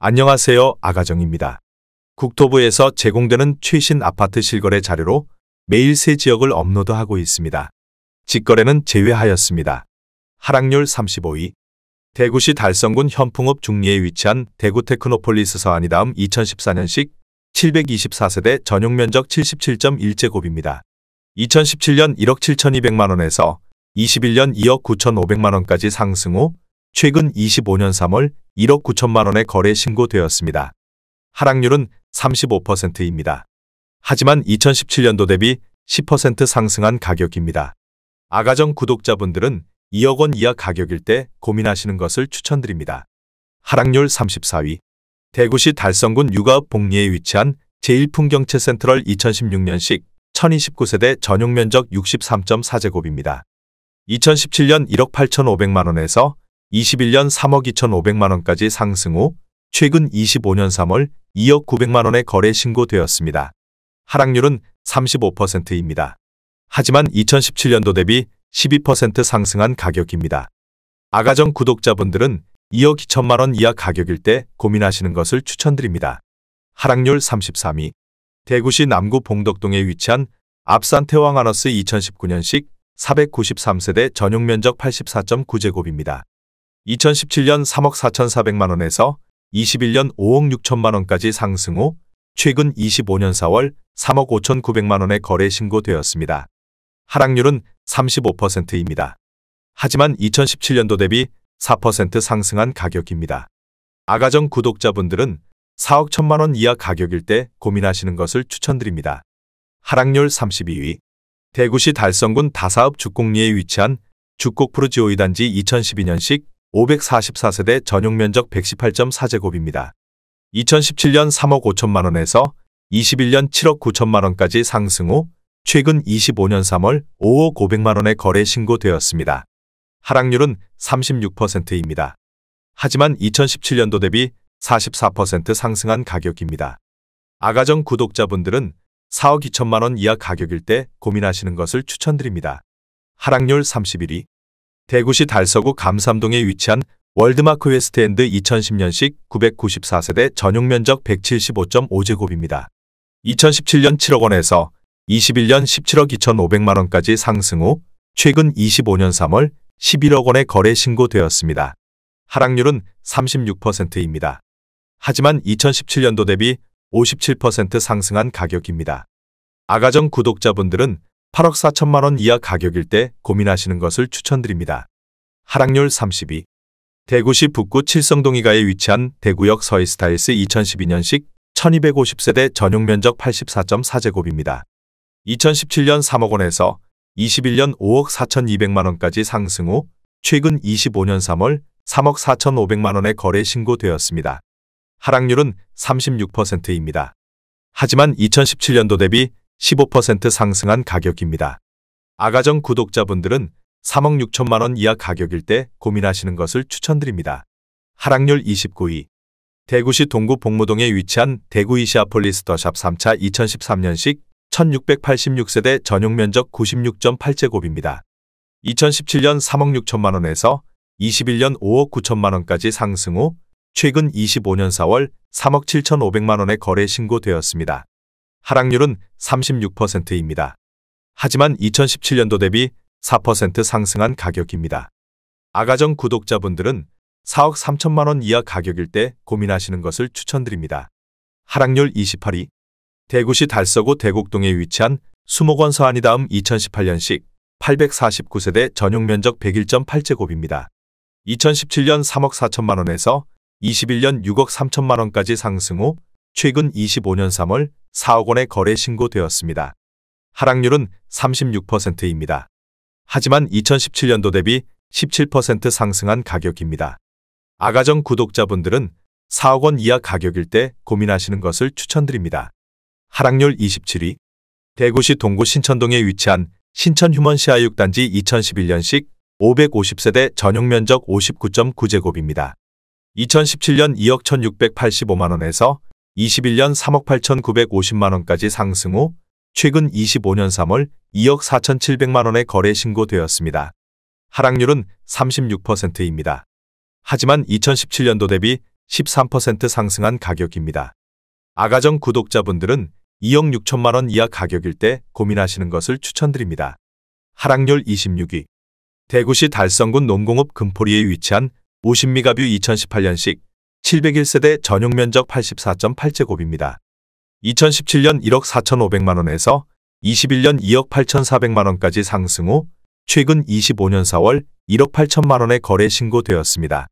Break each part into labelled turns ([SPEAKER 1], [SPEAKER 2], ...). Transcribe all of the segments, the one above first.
[SPEAKER 1] 안녕하세요. 아가정입니다. 국토부에서 제공되는 최신 아파트 실거래 자료로 매일 새 지역을 업로드하고 있습니다. 직거래는 제외하였습니다. 하락률 35위. 대구시 달성군 현풍읍 중리에 위치한 대구 테크노폴리스 서안이 다음 2014년식 724세대 전용면적 77.1제곱입니다. 2017년 1억 7,200만원에서 21년 2억 9,500만원까지 상승 후 최근 25년 3월 1억 9천만원에 거래 신고되었습니다. 하락률은 35%입니다. 하지만 2017년도 대비 10% 상승한 가격입니다. 아가정 구독자분들은 2억 원 이하 가격일 때 고민하시는 것을 추천드립니다. 하락률 34위. 대구시 달성군 육아읍 복리에 위치한 제1풍경채 센트럴 2016년식 1029세대 전용면적 63.4제곱입니다. 2017년 1억 8,500만원에서 21년 3억 2,500만원까지 상승 후 최근 25년 3월 2억 900만원에 거래 신고되었습니다. 하락률은 35%입니다. 하지만 2017년도 대비 12% 상승한 가격입니다. 아가정 구독자분들은 2억 2천만원 이하 가격일 때 고민하시는 것을 추천드립니다. 하락률 33위. 대구시 남구 봉덕동에 위치한 앞산 태왕하너스 2019년식 493세대 전용면적 84.9제곱입니다. 2017년 3억 4,400만원에서 21년 5억 6천만원까지 상승 후 최근 25년 4월 3억 5,900만원에 거래 신고되었습니다. 하락률은 35%입니다. 하지만 2017년도 대비 4% 상승한 가격입니다. 아가정 구독자분들은 4억 1천만원 이하 가격일 때 고민하시는 것을 추천드립니다. 하락률 32위. 대구시 달성군 다사읍 죽곡리에 위치한 죽곡프루지오이 단지 2012년식 544세대 전용면적 118.4제곱입니다. 2017년 3억 5천만원에서 21년 7억 9천만원까지 상승 후 최근 25년 3월 5억 500만원에 거래 신고되었습니다. 하락률은 36%입니다. 하지만 2017년도 대비 44% 상승한 가격입니다. 아가정 구독자분들은 4억 2천만원 이하 가격일 때 고민하시는 것을 추천드립니다. 하락률 31위. 대구시 달서구 감삼동에 위치한 월드마크 웨스트엔드 2010년식 994세대 전용면적 175.5제곱입니다. 2017년 7억 원에서 21년 17억 2,500만원까지 상승 후 최근 25년 3월 11억 원에 거래 신고되었습니다. 하락률은 36%입니다. 하지만 2017년도 대비 57% 상승한 가격입니다. 아가정 구독자분들은 8억 4천만원 이하 가격일 때 고민하시는 것을 추천드립니다. 하락률 30위. 대구시 북구 칠성동이가에 위치한 대구역 서이스타일스 2012년식 1250세대 전용면적 84.4제곱입니다. 2017년 3억 원에서 21년 5억 4,200만원까지 상승 후 최근 25년 3월 3억 4,500만원에 거래 신고되었습니다. 하락률은 36%입니다. 하지만 2017년도 대비 15% 상승한 가격입니다. 아가정 구독자분들은 3억 6천만원 이하 가격일 때 고민하시는 것을 추천드립니다. 하락률 29위. 대구시 동구 복무동에 위치한 대구 이시아폴리스 더샵 3차 2013년식 1686세대 전용면적 96.8제곱입니다. 2017년 3억 6천만원에서 21년 5억 9천만원까지 상승 후 최근 25년 4월 3억 7,500만원에 거래 신고되었습니다. 하락률은 36%입니다. 하지만 2017년도 대비 4% 상승한 가격입니다. 아가정 구독자분들은 4억 3천만원 이하 가격일 때 고민하시는 것을 추천드립니다. 하락률 28위. 대구시 달서구 대곡동에 위치한 수목원 서안이 다음 2018년식 849세대 전용면적 101.8제곱입니다. 2017년 3억 4천만원에서 21년 6억 3천만원까지 상승 후 최근 25년 3월 4억 원에 거래 신고되었습니다. 하락률은 36%입니다. 하지만 2017년도 대비 17% 상승한 가격입니다. 아가정 구독자분들은 4억 원 이하 가격일 때 고민하시는 것을 추천드립니다. 하락률 27위. 대구시 동구 신천동에 위치한 신천휴먼시아 6단지 2011년식 550세대 전용면적 59.9제곱입니다. 2017년 2억 1,685만원에서 21년 3억 8,950만원까지 상승 후 최근 25년 3월 2억 4,700만원에 거래 신고되었습니다. 하락률은 36%입니다. 하지만 2017년도 대비 13% 상승한 가격입니다. 아가정 구독자분들은 2억 6천만 원 이하 가격일 때 고민하시는 것을 추천드립니다. 하락률 26위. 대구시 달성군 농공읍 금포리에 위치한 오신미가뷰 2018년식 701세대 전용 면적 84.8제곱입니다. 2017년 1억 4,500만 원에서 21년 2억 8,400만 원까지 상승 후 최근 25년 4월 1억 8천만 원에 거래 신고되었습니다.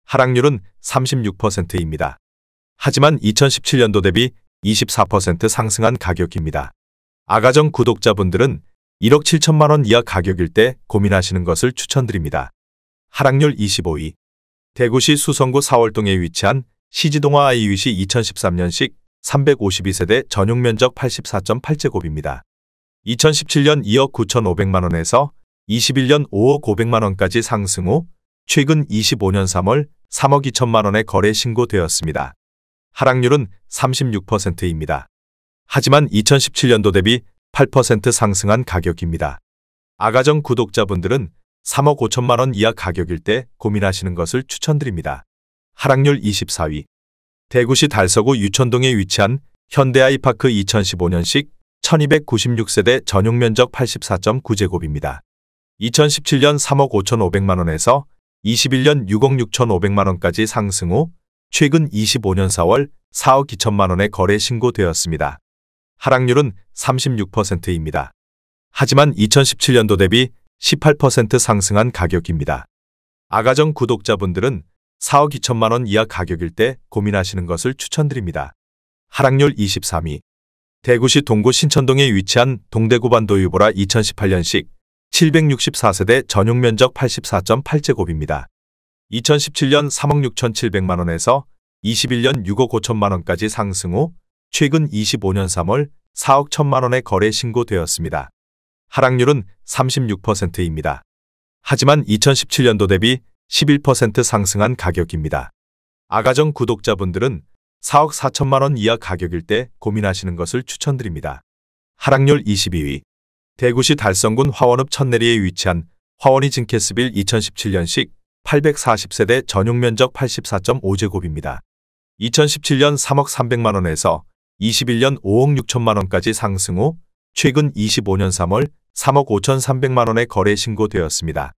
[SPEAKER 1] 하락률은 36%입니다. 하지만 2017년도 대비 24% 상승한 가격입니다. 아가정 구독자분들은 1억 7천만 원 이하 가격일 때 고민하시는 것을 추천드립니다. 하락률 25위. 대구시 수성구 사월동에 위치한 시지동화 아이위시 2013년식 352세대 전용 면적 84.8제곱입니다. 2017년 2억 9,500만 원에서 21년 5억 500만 원까지 상승 후 최근 25년 3월 3억 2천만 원에 거래 신고되었습니다. 하락률은 36%입니다. 하지만 2017년도 대비 8% 상승한 가격입니다. 아가정 구독자분들은 3억 5천만 원 이하 가격일 때 고민하시는 것을 추천드립니다. 하락률 24위. 대구시 달서구 유천동에 위치한 현대아이파크 2015년식 1296세대 전용 면적 84.9제곱입니다. 2017년 3억 5,500만 원에서 21년 6억 6,500만 원까지 상승 후 최근 25년 4월 4억 2천만 원에 거래 신고되었습니다. 하락률은 36%입니다. 하지만 2017년도 대비 18% 상승한 가격입니다. 아가정 구독자분들은 4억 2천만 원 이하 가격일 때 고민하시는 것을 추천드립니다. 하락률 23위. 대구시 동구 신천동에 위치한 동대구반도유보라 2018년식 764세대 전용 면적 84.8제곱입니다. 2017년 3억 6,700만 원에서 21년 6억 5천만 원까지 상승 후 최근 25년 3월 4억 1천만 원에 거래 신고되었습니다. 하락률은 36%입니다. 하지만 2017년도 대비 11% 상승한 가격입니다. 아가정 구독자분들은 4억 4천만 원 이하 가격일 때 고민하시는 것을 추천드립니다. 하락률 22위. 대구시 달성군 화원읍 천내리에 위치한 화원이 징케스빌 2017년식 840세대 전용 면적 84.5제곱입니다. 2017년 3억 300만 원에서 21년 5억 6천만 원까지 상승 후 최근 25년 3월 3억 5,300만 원에 거래 신고되었습니다.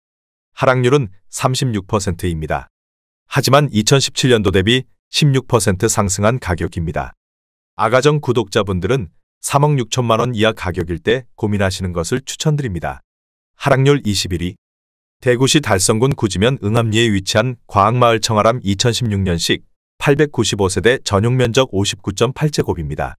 [SPEAKER 1] 하락률은 36%입니다. 하지만 2017년도 대비 16% 상승한 가격입니다. 아가정 구독자분들은 3억 6천만 원 이하 가격일 때 고민하시는 것을 추천드립니다. 하락률 21위. 대구시 달성군 구지면 응암리에 위치한 과학마을 청아람 2016년식 895세대 전용 면적 59.8제곱입니다.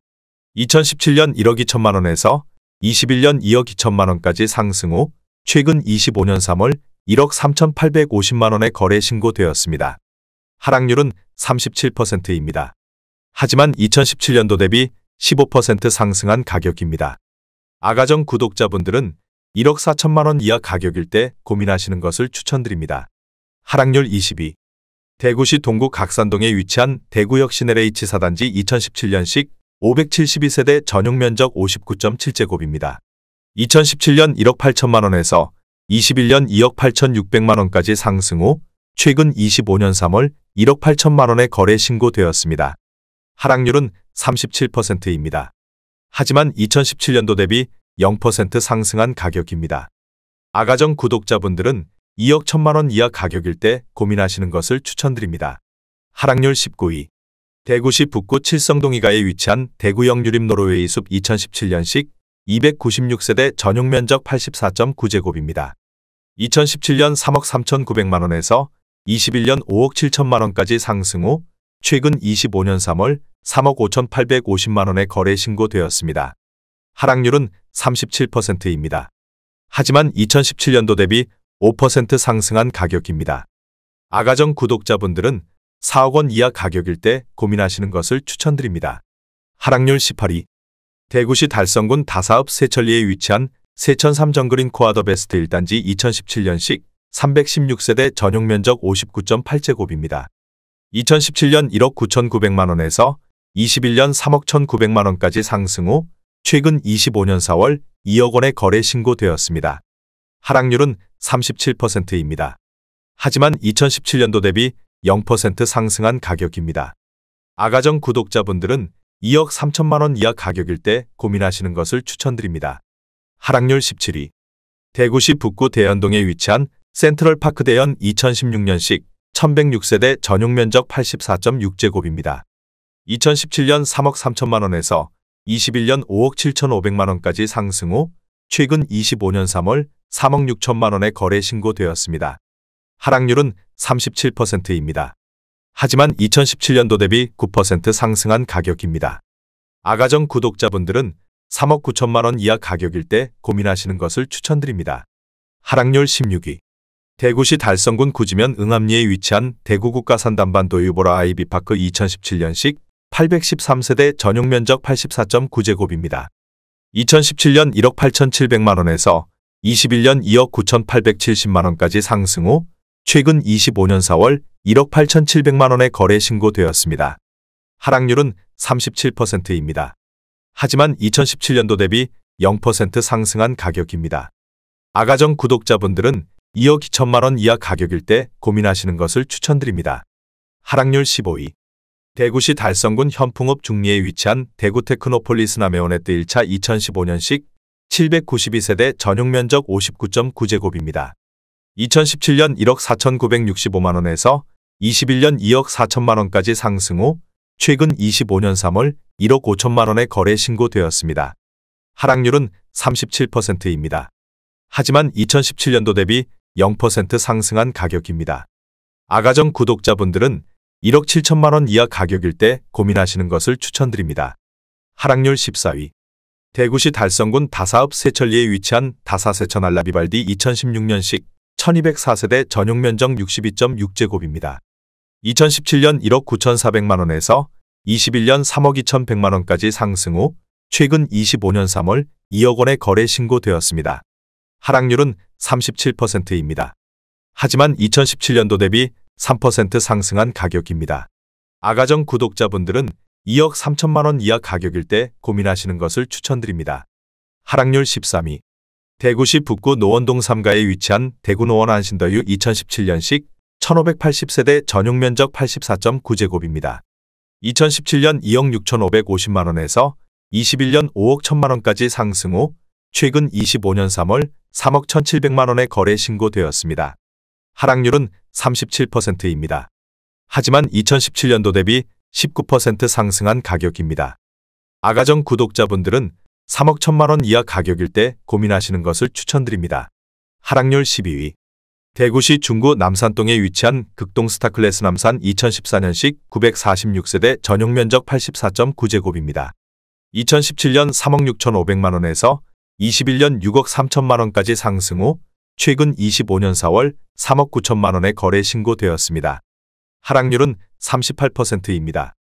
[SPEAKER 1] 2017년 1억 2천만 원에서 21년 2억 2천만 원까지 상승 후 최근 25년 3월 1억 3,850만 원에 거래 신고되었습니다. 하락률은 37%입니다. 하지만 2017년도 대비 15% 상승한 가격입니다. 아가정 구독자분들은 1억 4천만 원 이하 가격일 때 고민하시는 것을 추천드립니다. 하락률 22. 대구시 동구 각산동에 위치한 대구역 시내레이치 4단지 2017년식 572세대 전용 면적 59.7제곱입니다. 2017년 1억 8천만 원에서 21년 2억 8,600만 원까지 상승 후 최근 25년 3월 1억 8천만 원에 거래 신고되었습니다. 하락률은 37%입니다. 하지만 2017년도 대비 0% 상승한 가격입니다. 아가정 구독자분들은 2억 1천만 원 이하 가격일 때 고민하시는 것을 추천드립니다. 하락률 19위. 대구시 북구 칠성동이가에 위치한 대구역 유림 노르웨이 숲 2017년식 296세대 전용 면적 84.9제곱입니다. 2017년 3억 3,900만 원에서 21년 5억 7천만 원까지 상승 후 최근 25년 3월 3억 5,850만 원에 거래 신고되었습니다. 하락률은 37%입니다. 하지만 2017년도 대비 5% 상승한 가격입니다. 아가정 구독자분들은 4억 원 이하 가격일 때 고민하시는 것을 추천드립니다. 하락률 18위. 대구시 달성군 다사읍 세천리에 위치한 세천 삼정그린 코아더 베스트 1단지 2017년식 316세대 전용 면적 59.8제곱입니다. 2017년 1억 9,900만 원에서 21년 3억 1,900만 원까지 상승 후 최근 25년 4월 2억 원에 거래 신고되었습니다. 하락률은 37%입니다. 하지만 2017년도 대비 0% 상승한 가격입니다. 아가정 구독자분들은 2억 3천만 원 이하 가격일 때 고민하시는 것을 추천드립니다. 하락률 17위. 대구시 북구 대연동에 위치한 센트럴파크 대연 2016년식 1106세대 전용 면적 84.6제곱입니다. 2017년 3억 3천만 원에서 21년 5억 7,500만 원까지 상승 후 최근 25년 3월 3억 6천만 원에 거래 신고되었습니다. 하락률은 37%입니다. 하지만 2017년도 대비 9% 상승한 가격입니다. 아가정 구독자분들은 3억 9천만 원 이하 가격일 때 고민하시는 것을 추천드립니다. 하락률 16위. 대구시 달성군 구지면 응암리에 위치한 대구국가산단반도 유보라 아이비파크 2017년식 813세대 전용 면적 84.9제곱입니다. 2017년 1억 8,700만 원에서 21년 2억 9,870만 원까지 상승 후 최근 25년 4월 1억 8,700만 원에 거래 신고되었습니다. 하락률은 37%입니다. 하지만 2017년도 대비 0% 상승한 가격입니다. 아가정 구독자분들은 2억 2천만 원 이하 가격일 때 고민하시는 것을 추천드립니다. 하락률 15위. 대구시 달성군 현풍읍 중리에 위치한 대구테크노폴리스 남해원에트 1차 2015년식 792세대 전용 면적 59.9제곱입니다. 2017년 1억 4,965만 원에서 21년 2억 4천만 원까지 상승 후 최근 25년 3월 1억 5천만 원에 거래 신고되었습니다. 하락률은 37%입니다. 하지만 2017년도 대비 0% 상승한 가격입니다. 아가정 구독자분들은 1억 7천만 원 이하 가격일 때 고민하시는 것을 추천드립니다. 하락률 14위. 대구시 달성군 다사읍 세천리에 위치한 다사세천 알라비발디 2016년식 1204세대 전용 면적 62.6제곱입니다. 2017년 1억 9,400만 원에서 21년 3억 2,100만 원까지 상승 후 최근 25년 3월 2억 원에 거래 신고되었습니다. 하락률은 37%입니다. 하지만 2017년도 대비 3% 상승한 가격입니다. 아가정 구독자분들은 2억 3천만 원 이하 가격일 때 고민하시는 것을 추천드립니다. 하락률 13위. 대구시 북구 노원동 3가에 위치한 대구노원 안신더유 2017년식 1580세대 전용 면적 84.9제곱입니다. 2017년 2억 6,550만 원에서 21년 5억 1천만 원까지 상승 후 최근 25년 3월 3억 1,700만 원에 거래 신고되었습니다. 하락률은 37%입니다. 하지만 2017년도 대비 19% 상승한 가격입니다. 아가정 구독자분들은 3억 1천만 원 이하 가격일 때 고민하시는 것을 추천드립니다. 하락률 12위. 대구시 중구 남산동에 위치한 극동 스타클래스 남산 2014년식 946세대 전용 면적 84.9제곱입니다. 2017년 3억 6,500만 원에서 21년 6억 3천만 원까지 상승 후 최근 25년 4월 3억 9천만 원에 거래 신고되었습니다. 하락률은 38%입니다.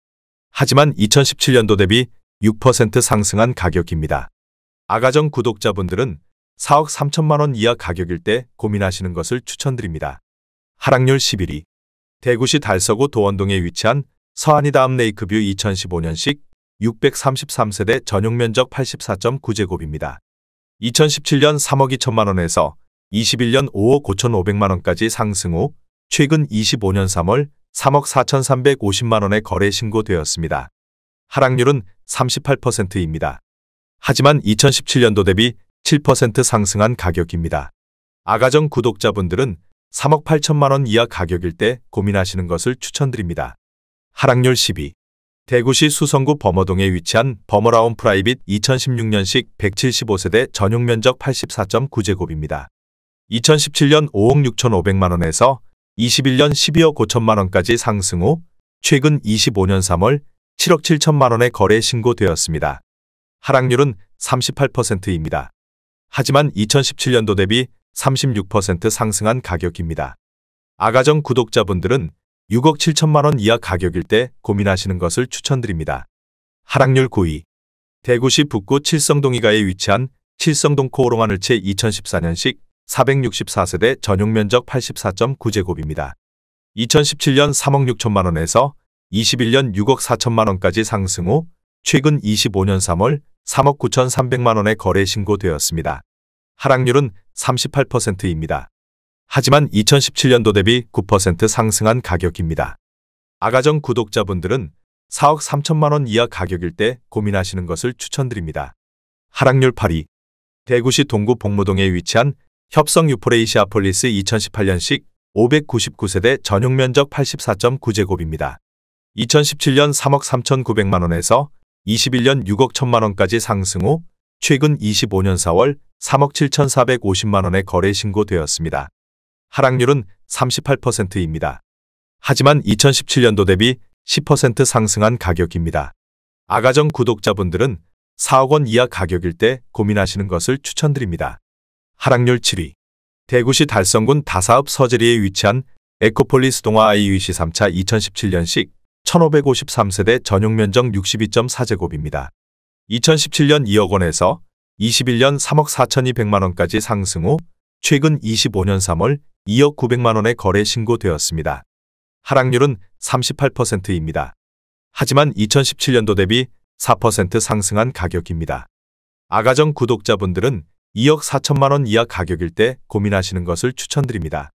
[SPEAKER 1] 하지만 2017년도 대비 6% 상승한 가격입니다. 아가정 구독자분들은 4억 3천만 원 이하 가격일 때 고민하시는 것을 추천드립니다. 하락률 11위. 대구시 달서구 도원동에 위치한 서안이다음 레이크뷰 2015년식 633세대 전용 면적 84.9제곱입니다. 2017년 3억 2천만 원에서 21년 5억 5,500만 원까지 상승 후 최근 25년 3월 3억 4,350만 원에 거래 신고되었습니다. 하락률은 38%입니다. 하지만 2017년도 대비 7% 상승한 가격입니다. 아가정 구독자분들은 3억 8천만 원 이하 가격일 때 고민하시는 것을 추천드립니다. 하락률 10위. 대구시 수성구 범어동에 위치한 범어라운 프라이빗 2016년식 175세대 전용 면적 84.9제곱입니다. 2017년 5억 6,500만 원에서 21년 12억 5천만 원까지 상승 후 최근 25년 3월 7억 7천만 원에 거래 신고되었습니다. 하락률은 38%입니다. 하지만 2017년도 대비 36% 상승한 가격입니다. 아가정 구독자분들은 6억 7천만 원 이하 가격일 때 고민하시는 것을 추천드립니다. 하락률 9위. 대구시 북구 칠성동이가에 위치한 칠성동 코오롱하늘채 2014년식 464세대 전용 면적 84.9제곱입니다. 2017년 3억 6천만 원에서 21년 6억 4천만 원까지 상승 후 최근 25년 3월 3억 9,300만 원에 거래 신고되었습니다. 하락률은 38%입니다. 하지만 2017년도 대비 9% 상승한 가격입니다. 아가정 구독자분들은 4억 3천만 원 이하 가격일 때 고민하시는 것을 추천드립니다. 하락률 8위. 대구시 동구 복무동에 위치한 협성 유포레이시아폴리스 2018년식 599세대 전용 면적 84.9제곱입니다. 2017년 3억 3,900만 원에서 21년 6억 1천만 원까지 상승 후 최근 25년 4월 3억 7,450만 원에 거래 신고되었습니다. 하락률은 38%입니다. 하지만 2017년도 대비 10% 상승한 가격입니다. 아가정 구독자분들은 4억 원 이하 가격일 때 고민하시는 것을 추천드립니다. 하락률 7위. 대구시 달성군 다사읍 서재리에 위치한 에코폴리스 동화 IUC 3차 2017년식 1553세대 전용 면적 62.4제곱입니다. 2017년 2억 원에서 21년 3억 4,200만 원까지 상승 후 최근 25년 3월 2억 900만 원에 거래 신고되었습니다. 하락률은 38%입니다. 하지만 2017년도 대비 4% 상승한 가격입니다. 아가정 구독자분들은 2억 4천만 원 이하 가격일 때 고민하시는 것을 추천드립니다.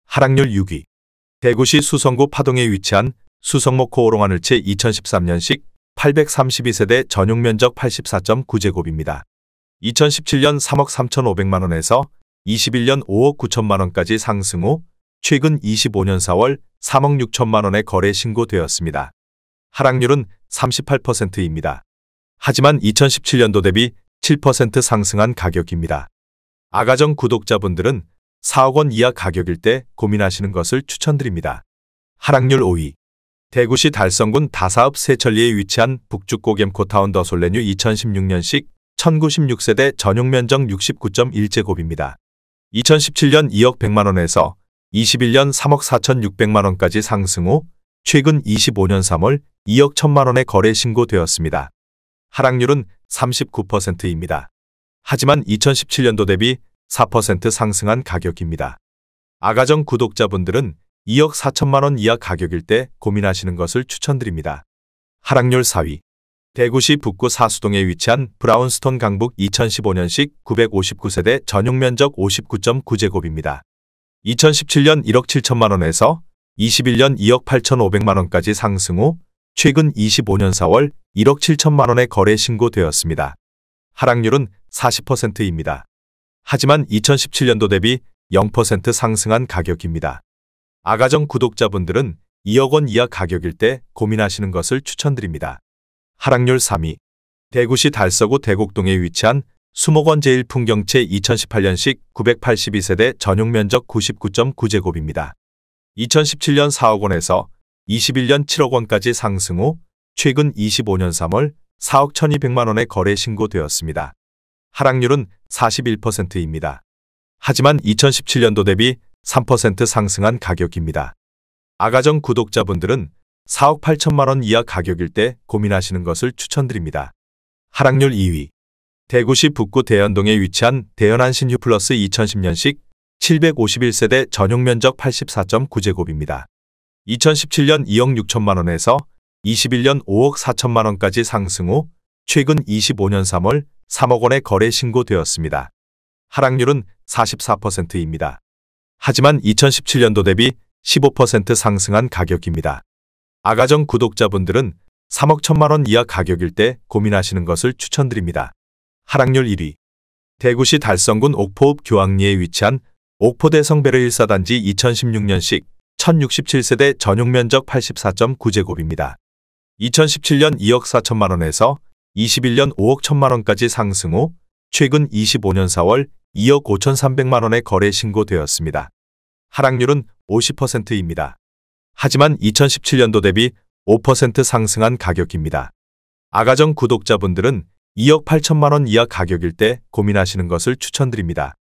[SPEAKER 1] 하락률 6위. 대구시 수성구 파동에 위치한 수성목 코오롱하늘채 2013년식 832세대 전용 면적 84.9제곱입니다. 2017년 3억 3,500만 원에서 21년 5억 9천만 원까지 상승 후 최근 25년 4월 3억 6천만 원에 거래 신고되었습니다. 하락률은 38%입니다. 하지만 2017년도 대비 7% 상승한 가격입니다. 아가정 구독자분들은 4억 원 이하 가격일 때 고민하시는 것을 추천드립니다. 하락률 5위. 대구시 달성군 다사읍 세천리에 위치한 북주꼬겜코타운 더솔레뉴 2016년식 1096세대 전용 면적 69.1제곱입니다. 2017년 2억 100만 원에서 21년 3억 4,600만 원까지 상승 후 최근 25년 3월 2억 1천만 원에 거래 신고되었습니다. 하락률은 39%입니다. 하지만 2017년도 대비 4% 상승한 가격입니다. 아가정 구독자분들은 2억 4천만 원 이하 가격일 때 고민하시는 것을 추천드립니다. 하락률 4위. 대구시 북구 사수동에 위치한 브라운스톤 강북 2015년식 959세대 전용 면적 59.9제곱입니다. 2017년 1억 7천만 원에서 21년 2억 8,500만 원까지 상승 후 최근 25년 4월 1억 7천만 원에 거래 신고되었습니다. 하락률은 40%입니다. 하지만 2017년도 대비 0% 상승한 가격입니다. 아가정 구독자분들은 2억 원 이하 가격일 때 고민하시는 것을 추천드립니다. 하락률 3위. 대구시 달서구 대곡동에 위치한 수목원 제1풍경채 2018년식 982세대 전용 면적 99.9제곱입니다. 2017년 4억 원에서 21년 7억 원까지 상승 후 최근 25년 3월 4억 1,200만 원에 거래 신고되었습니다. 하락률은 41%입니다. 하지만 2017년도 대비 3% 상승한 가격입니다. 아가정 구독자분들은 4억 8천만 원 이하 가격일 때 고민하시는 것을 추천드립니다. 하락률 2위. 대구시 북구 대연동에 위치한 대연한신 휴플러스 2010년식 751세대 전용 면적 84.9제곱입니다. 2017년 2억 6천만 원에서 21년 5억 4천만 원까지 상승 후 최근 25년 3월 3억 원에 거래 신고되었습니다. 하락률은 44%입니다. 하지만 2017년도 대비 15% 상승한 가격입니다. 아가정 구독자분들은 3억 1천만 원 이하 가격일 때 고민하시는 것을 추천드립니다. 하락률 1위. 대구시 달성군 옥포읍 교학리에 위치한 옥포대성베르 1사단지 2016년식 1067세대 전용 면적 84.9제곱입니다. 2017년 2억 4천만 원에서 21년 5억 1천만 원까지 상승 후 최근 25년 4월 2억 5,300만 원에 거래 신고되었습니다. 하락률은 50%입니다. 하지만 2017년도 대비 5% 상승한 가격입니다. 아가정 구독자분들은 2억 8천만 원 이하 가격일 때 고민하시는 것을 추천드립니다.